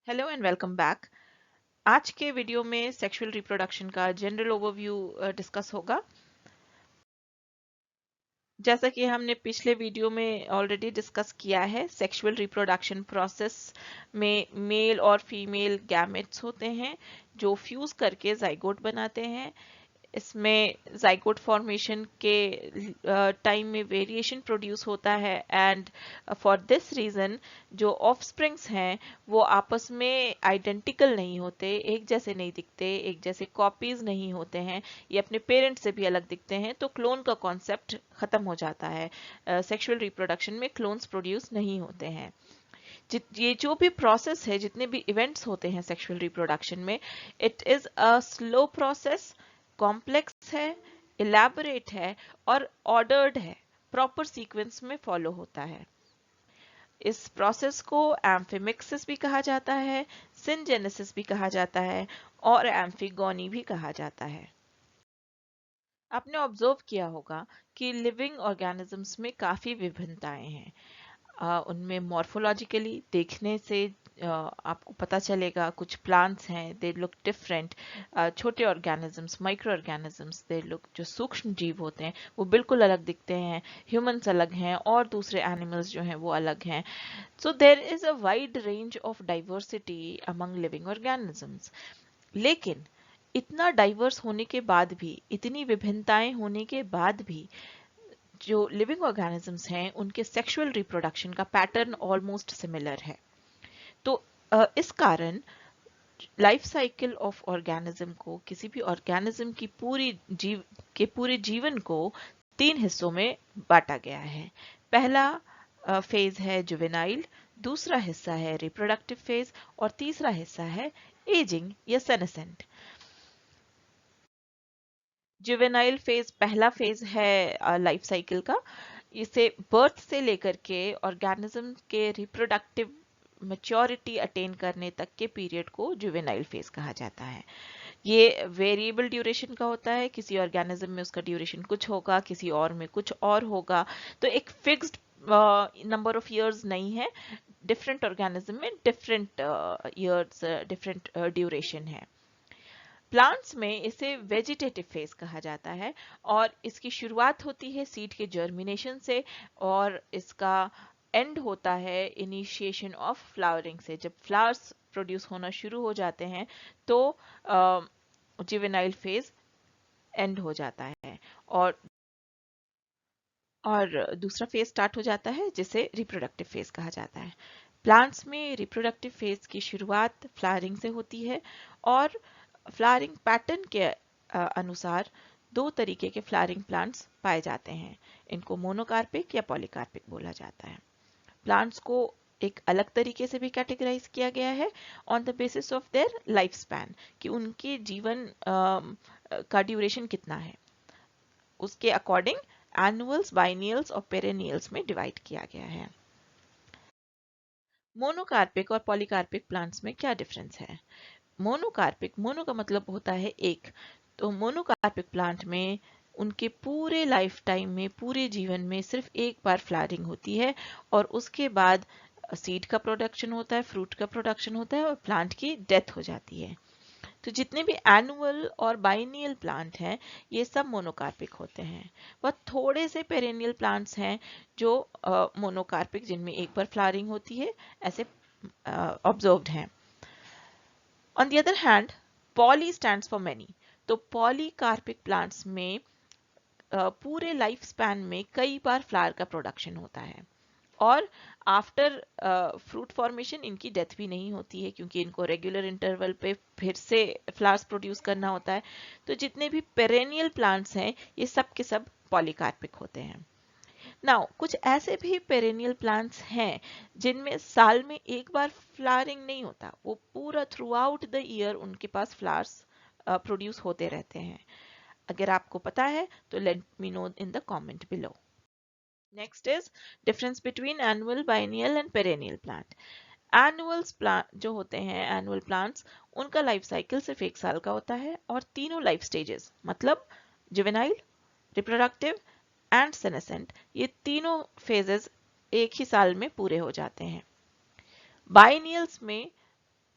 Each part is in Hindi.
Hello and welcome back. आज के वीडियो में सेक्सुअल रिप्रोडक्शन का जनरल ओवरव्यू डिस्कस होगा। जैसा कि हमने पिछले वीडियो में ऑलरेडी डिस्कस किया है, सेक्सुअल रिप्रोडक्शन प्रोसेस में मेल और फीमेल गैमेट्स होते हैं जो फ्यूज करके जाइगोट बनाते हैं। इसमें जाइगोट फॉर्मेशन के टाइम में वेरिएशन प्रोड्यूस होता है एंड फॉर दिस रीजन जो ऑफस्प्रिंग्स हैं वो आपस में आइडेंटिकल नहीं होते, एक जैसे नहीं दिखते, एक जैसे कॉपीज नहीं होते हैं, ये अपने पेरेंट्स से भी अलग दिखते हैं। तो क्लोन का कॉन्सेप्ट खत्म हो जाता है। सेक्सुअल रिप्रोडक्शन में क्लोन्स प्रोड्यूस नहीं होते हैं। ये जो भी प्रोसेस है, जितने भी इवेंट्स होते हैं सेक्सुअल रिप्रोडक्शन में, it is a slow process, complex है, इलैबोरेट है और ऑर्डर्ड है, प्रॉपर सीक्वेंस में फॉलो होता है। इस प्रोसेस को एम्फीमिक्सिस भी कहा जाता है, सिनजेनेसिस भी कहा जाता है और एम्फीगोनी भी कहा जाता है। आपने ऑब्जर्व किया होगा कि लिविंग ऑर्गेनिजम्स में काफी विभिन्नताएं हैं। उनमें मॉर्फोलॉजिकली देखने से आपको पता चलेगा, कुछ प्लांट्स हैं दे लुक डिफरेंट, छोटे organisms, micro organisms they look, जो सूक्ष्म जीव होते हैं वो बिल्कुल अलग दिखते हैं, ह्यूमंस अलग हैं और दूसरे एनिमल्स जो हैं वो अलग हैं। So there is a wide range of diversity among living organisms. लेकिन इतना डाइवर्स होने के बाद भी, इतनी विभिन्नताएं होने के बाद भी, जो लिविंग ऑर्गेनिजम्स हैं उनके सेक्सुअल रिप्रोडक्शन का पैटर्न ऑलमोस्ट सिमिलर है। तो इस कारण लाइफ साइकिल ऑफ ऑर्गेनिज्म को, किसी भी ऑर्गेनिज्म की पूरे जीवन को तीन हिस्सों में बांटा गया है। पहला फेज है जुवेनाइल, दूसरा हिस्सा है रिप्रोडक्टिव फेज और तीसरा हिस्सा है एजिंग या सेनेसेंट। जुवेनाइल फेज पहला फेज है लाइफ साइकिल का। इसे बर्थ से लेकर के ऑर्गेनिज्म के रिप्रोडक्टिव मैच्योरिटी अटेन करने तक के पीरियड को जुवेनाइल फेज कहा जाता है। ये वेरिएबल ड्यूरेशन का होता है, किसी ऑर्गेनिज्म में उसका ड्यूरेशन कुछ होगा, किसी और में कुछ और होगा। तो एक फिक्स्ड नंबर ऑफ इयर्स नहीं है, डिफरेंट ऑर्गेनिज्म में डिफरेंट इयर्स, डिफरेंट ड्यूरेशन है। प्लांट्स में इसे वेजिटेटिव फेज कहा जाता है और इसकी शुरुआत होती है सीड के जर्मिनेशन से और इसका एंड होता है इनिशिएशन ऑफ फ्लावरिंग से। जब फ्लावर्स प्रोड्यूस होना शुरू हो जाते हैं तो जुवेनाइल फेज एंड हो जाता है और दूसरा फेज स्टार्ट हो जाता है जिसे रिप्रोडक्टिव फेज कहा जाता है। प्लांट्स में रिप्रोडक्टिव फेज की शुरुआत फ्लावरिंग से होती है और फ्लावरिंग पैटर्न के अनुसार दो तरीके के फ्लावरिंग प्लांट्स पाए जाते हैं। इनको मोनोकार्पिक या पॉलीकार्पिक बोला जाता है। प्लांट्स को एक अलग तरीके से भी कैटेगराइज किया गया है on the basis of their life span, कि उनके जीवन का ड्यूरेशन कितना है, उसके अकॉर्डिंग एनुअल्स, बाइनियल्स और पेरेनियल्स में डिवाइड किया गया है। मोनोकार्पिक और पॉलीकार्पिक प्लांट्स में क्या डिफरेंस है? मोनोकार्पिक, मोनो का मतलब होता है एक, तो मोनोकार्पिक प्लांट में उनके पूरे लाइफ टाइम में, पूरे जीवन में सिर्फ एक बार फ्लावरिंग होती है और उसके बाद सीड का प्रोडक्शन होता है, फ्रूट का प्रोडक्शन होता है और प्लांट की डेथ हो जाती है। तो जितने भी एनुअल और बाइनियल प्लांट हैं ये सब मोनोकार्पिक होते हैं। वह थोड़े से पेरेनियल प्लांट्स हैं जो मोनोकार्पिक, जिनमें एक बार फ्लावरिंग होती है, ऐसे ऑब्जर्व्ड हैं। On the other hand, poly stands for many. तो पॉलीकार्पिक प्लांट्स में पूरे लाइफ स्पैन में कई बार फ्लावर का प्रोडक्शन होता है और आफ्टर फ्रूट फॉर्मेशन इनकी डेथ भी नहीं होती है, क्योंकि इनको रेगुलर इंटरवल पे फिर से फ्लावर्स प्रोड्यूस करना होता है। तो जितने भी पेरेनियल प्लांट्स हैं ये सब के सब पॉलीकार्पिक होते हैं। नाउ कुछ ऐसे भी पेरेनियल प्लांट्स हैं जिनमें साल में एक बार फ्लावरिंग नहीं होता, वो पूरा थ्रू आउट द ईयर उनके पास फ्लावर्स प्रोड्यूस होते रहते हैं। अगर आपको पता है तो let me know in the comment below. Next is difference between annual, biennial and perennial plant. Annuals plant जो होते हैं, एनुअल प्लांट्स, उनका लाइफ साइकिल सिर्फ एक साल का होता है और तीनों लाइफ स्टेजेस मतलब जुवेनाइल, रिप्रोडक्टिव एंड सेनेसेंट, ये तीनों फेजेस एक ही साल में पूरे हो जाते हैं। बाइनियल्स में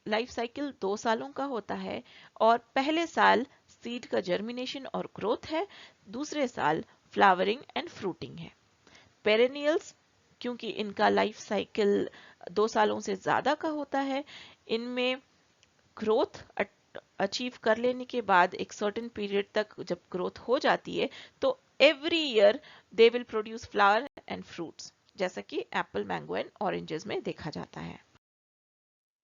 लाइफ साइकिल 2 सालों का होता है और पहले साल सीड का जर्मिनेशन और ग्रोथ है, दूसरे साल फ्लावरिंग एंड फ्रूटिंग है। पेरेनियल्स, क्योंकि इनका लाइफ साइकिल 2 सालों से ज्यादा का होता है, इनमें ग्रोथ अचीव कर लेने के बाद एक सर्टेन पीरियड तक जब ग्रोथ हो जाती है तो every year they will produce flower and fruits, जैसा कि एप्पल, मैंगो एंड ऑरेंजेस में देखा जाता है।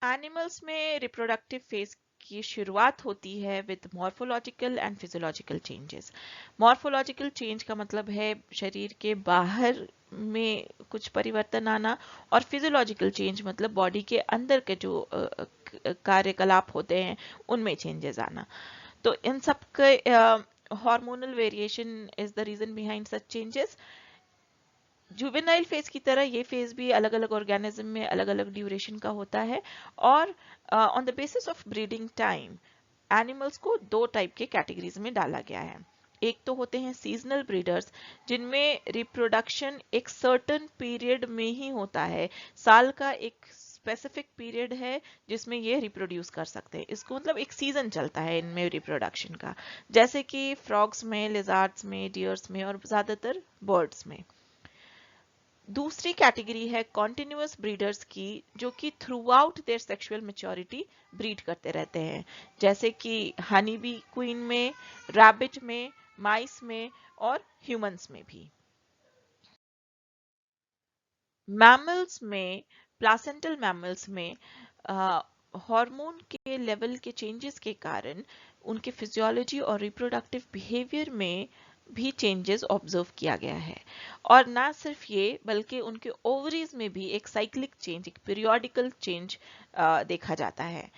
एनिमल्स में रिप्रोडक्टिव फेज की शुरुआत होती है with morphological and physiological changes. Morphological change का मतलब है शरीर के बाहर में कुछ परिवर्तन आना, और फिजियोलॉजिकल चेंज मतलब बॉडी के अंदर के जो कार्यकलाप होते हैं उनमें चेंजेस आना। तो इन सब के hormonal variation is the reason behind such changes. Juvenile phase की तरह ये फेज भी अलग अलग ऑर्गेनिज्म में अलग अलग ड्यूरेशन का होता है, और on the basis of breeding time animals को 2 टाइप के कैटेगरीज में डाला गया है। एक तो होते हैं सीजनल ब्रीडर्स, जिनमें रिप्रोडक्शन एक सर्टेन पीरियड में ही होता है, साल का एक स्पेसिफिक पीरियड है जिसमें ये रिप्रोड्यूस कर सकते हैं, इसको मतलब एक सीजन चलता है इनमें रिप्रोडक्शन का, जैसे कि फ्रॉग्स में, लिजार्ड्स में, डियर्स में और ज्यादातर बर्ड्स में। दूसरी कैटेगरी है कॉन्टिन्यूअस ब्रीडर्स की, जो कि through out their sexual maturity breed करते रहते हैं, जैसे कि हनी बी क्वीन में, रैबिट में, माइस में और ह्यूमंस में भी। मैमल्स में, प्लासेंटल मैमल्स में हार्मोन के लेवल के चेंजेस के कारण उनके फिजियोलॉजी और रिप्रोडक्टिव बिहेवियर में भी चेंजेस ऑब्जर्व किया गया है। और ना सिर्फ ये, बल्कि उनके ओवरीज में भी एक साइक्लिक चेंज, एक पीरियोडिकल चेंज देखा जाता है।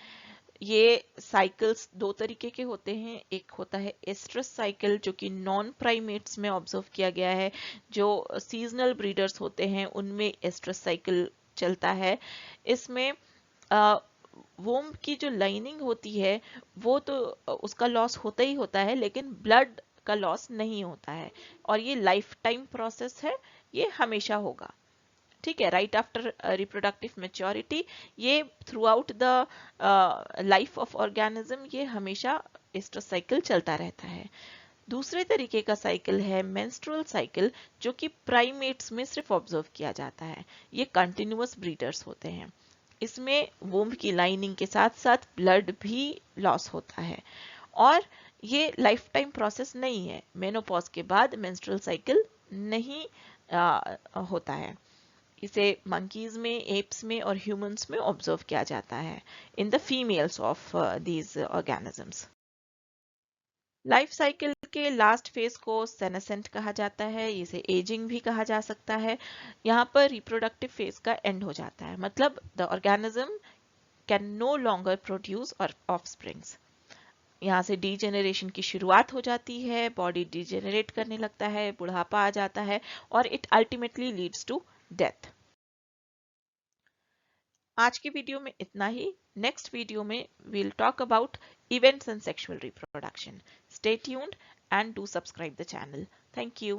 ये साइकिल्स 2 तरीके के होते हैं, एक होता है एस्ट्रस साइकिल जो कि नॉन प्राइमेट्स में ऑब्जर्व किया गया है, जो सीजनल ब्रीडर्स होते हैं उनमें एस्ट्रस साइकिल चलता है। इसमें वोम की जो लाइनिंग होती है वो तो उसका लॉस होता ही होता है, लेकिन ब्लड का लॉस नहीं होता है, और ये लाइफ टाइम प्रोसेस है, ये हमेशा होगा। ठीक है, राइट आफ्टर रिप्रोडक्टिव मेच्योरिटी, ये through out the life of organism ये हमेशा एस्ट्रस साइकिल चलता रहता है। दूसरे तरीके का साइकिल है मेंस्ट्रुअल साइकिल, जो कि प्राइमेट्स में सिर्फ ऑब्जर्व किया जाता है, ये कंटिन्यूअस ब्रीडर्स होते हैं। इसमें वोम्ब की लाइनिंग के साथ साथ ब्लड भी लॉस होता है, और ये लाइफ टाइम प्रोसेस नहीं है, मेनोपॉज के बाद मेंस्ट्रुअल साइकिल नहीं होता है। इसे मंकीज में, एप्स में और ह्यूमंस में ऑब्जर्व किया जाता है in the females of these organisms. Life cycle के लास्ट फेज को सेनेसेंट कहा जाता है, इसे एजिंग भी कहा जा सकता है। यहाँ पर रिप्रोडक्टिव फेज का एंड हो जाता है, मतलब the organism can no longer produce और ऑफस्प्रिंग्स। यहाँ से डीजेनरेशन की शुरुआत हो जाती है, बॉडी डीजेनरेट करने लगता है, बुढ़ापा आ जाता है और it ultimately leads to death. आज की वीडियो में इतना ही। नेक्स्ट वीडियो में we'll talk about events in sexual reproduction. Stay tuned and do subscribe the channel. Thank you.